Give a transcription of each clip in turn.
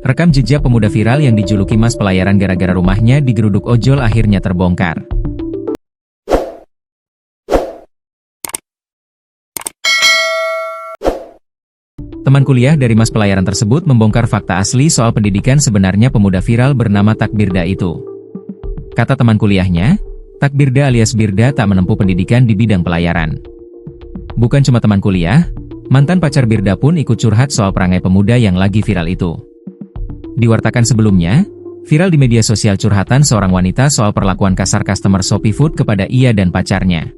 Rekam jejak pemuda viral yang dijuluki Mas Pelayaran gara-gara rumahnya digeruduk ojol akhirnya terbongkar. Teman kuliah dari Mas Pelayaran tersebut membongkar fakta asli soal pendidikan sebenarnya pemuda viral bernama Takbirda itu. Kata teman kuliahnya, Takbirda alias Birda tak menempuh pendidikan di bidang pelayaran. Bukan cuma teman kuliah, mantan pacar Birda pun ikut curhat soal perangai pemuda yang lagi viral itu. Diwartakan sebelumnya, viral di media sosial curhatan seorang wanita soal perlakuan kasar customer Shopee Food kepada ia dan pacarnya.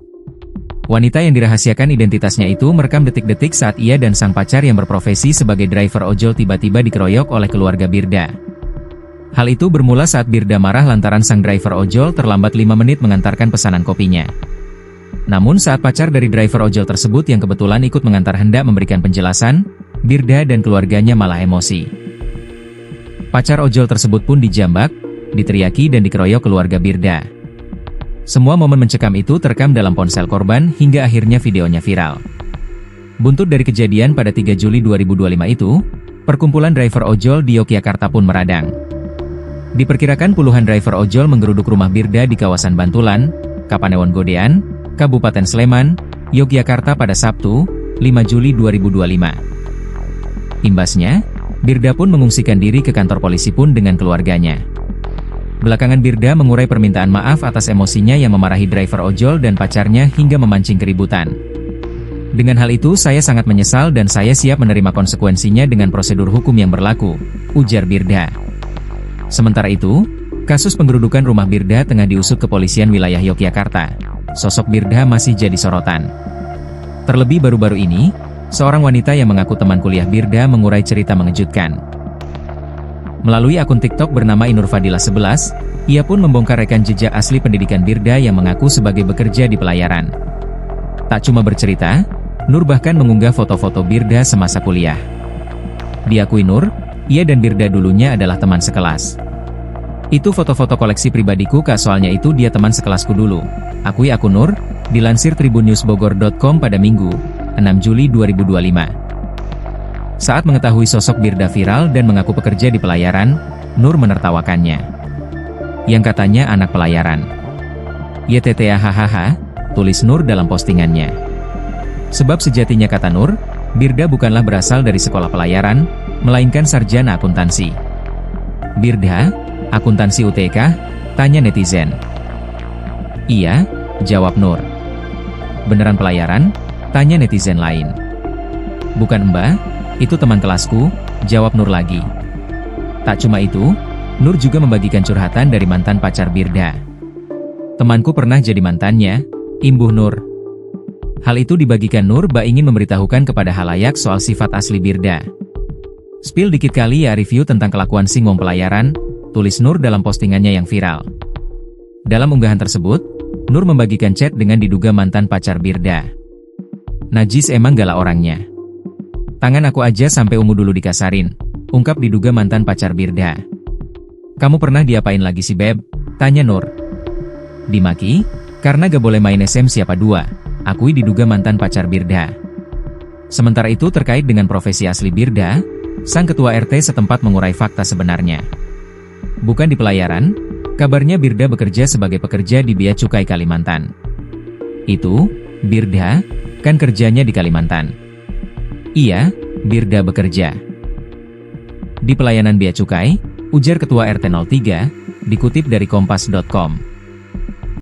Wanita yang dirahasiakan identitasnya itu merekam detik-detik saat ia dan sang pacar yang berprofesi sebagai driver ojol tiba-tiba dikeroyok oleh keluarga Birda. Hal itu bermula saat Birda marah lantaran sang driver ojol terlambat 5 menit mengantarkan pesanan kopinya. Namun saat pacar dari driver ojol tersebut yang kebetulan ikut mengantar hendak memberikan penjelasan, Birda dan keluarganya malah emosi. Pacar ojol tersebut pun dijambak, diteriaki dan dikeroyok keluarga Birda. Semua momen mencekam itu terekam dalam ponsel korban hingga akhirnya videonya viral. Buntut dari kejadian pada 3 Juli 2025 itu, perkumpulan driver ojol di Yogyakarta pun meradang. Diperkirakan puluhan driver ojol menggeruduk rumah Birda di kawasan Bantulan, Kapanewon Godean, Kabupaten Sleman, Yogyakarta pada Sabtu, 5 Juli 2025. Imbasnya, Birda pun mengungsikan diri ke kantor polisi pun dengan keluarganya. Belakangan Birda mengurai permintaan maaf atas emosinya yang memarahi driver ojol dan pacarnya hingga memancing keributan. Dengan hal itu saya sangat menyesal dan saya siap menerima konsekuensinya dengan prosedur hukum yang berlaku, ujar Birda. Sementara itu, kasus penggerudukan rumah Birda tengah diusut kepolisian wilayah Yogyakarta. Sosok Birda masih jadi sorotan. Terlebih baru-baru ini, seorang wanita yang mengaku teman kuliah Birda mengurai cerita mengejutkan. Melalui akun TikTok bernama Inurfadila 11, ia pun membongkar rekam jejak asli pendidikan Birda yang mengaku sebagai bekerja di pelayaran. Tak cuma bercerita, Nur bahkan mengunggah foto-foto Birda semasa kuliah. Diakui Nur, ia dan Birda dulunya adalah teman sekelas. Itu foto-foto koleksi pribadiku kak, soalnya itu dia teman sekelasku dulu. Akui akun Nur, dilansir tribunnewsbogor.com pada Minggu, 6 Juli 2025. Saat mengetahui sosok Birda viral dan mengaku pekerja di pelayaran, Nur menertawakannya. Yang katanya anak pelayaran. YTTA hahaha, tulis Nur dalam postingannya. Sebab sejatinya kata Nur, Birda bukanlah berasal dari sekolah pelayaran, melainkan sarjana akuntansi. Birda, akuntansi UTK? Tanya netizen. Iya, jawab Nur. Beneran pelayaran? Tanya netizen lain. Bukan mbak, itu teman kelasku, jawab Nur lagi. Tak cuma itu, Nur juga membagikan curhatan dari mantan pacar Birda. Temanku pernah jadi mantannya, imbuh Nur. Hal itu dibagikan Nur ba ingin memberitahukan kepada halayak soal sifat asli Birda. Spill dikit kali ya review tentang kelakuan sing wong pelayaran, tulis Nur dalam postingannya yang viral. Dalam unggahan tersebut, Nur membagikan chat dengan diduga mantan pacar Birda. Najis emang galak orangnya. Tangan aku aja sampai ungu dulu dikasarin, ungkap diduga mantan pacar Birda. Kamu pernah diapain lagi sih beb? Tanya Nur. Dimaki, karena gak boleh main SM siapa dua, akui diduga mantan pacar Birda. Sementara itu terkait dengan profesi asli Birda, sang ketua RT setempat mengurai fakta sebenarnya. Bukan di pelayaran, kabarnya Birda bekerja sebagai pekerja di Bea Cukai Kalimantan. Itu, Birda, kan kerjanya di Kalimantan. Iya, Birda bekerja di pelayanan Bea Cukai, ujar Ketua RT 03, dikutip dari kompas.com.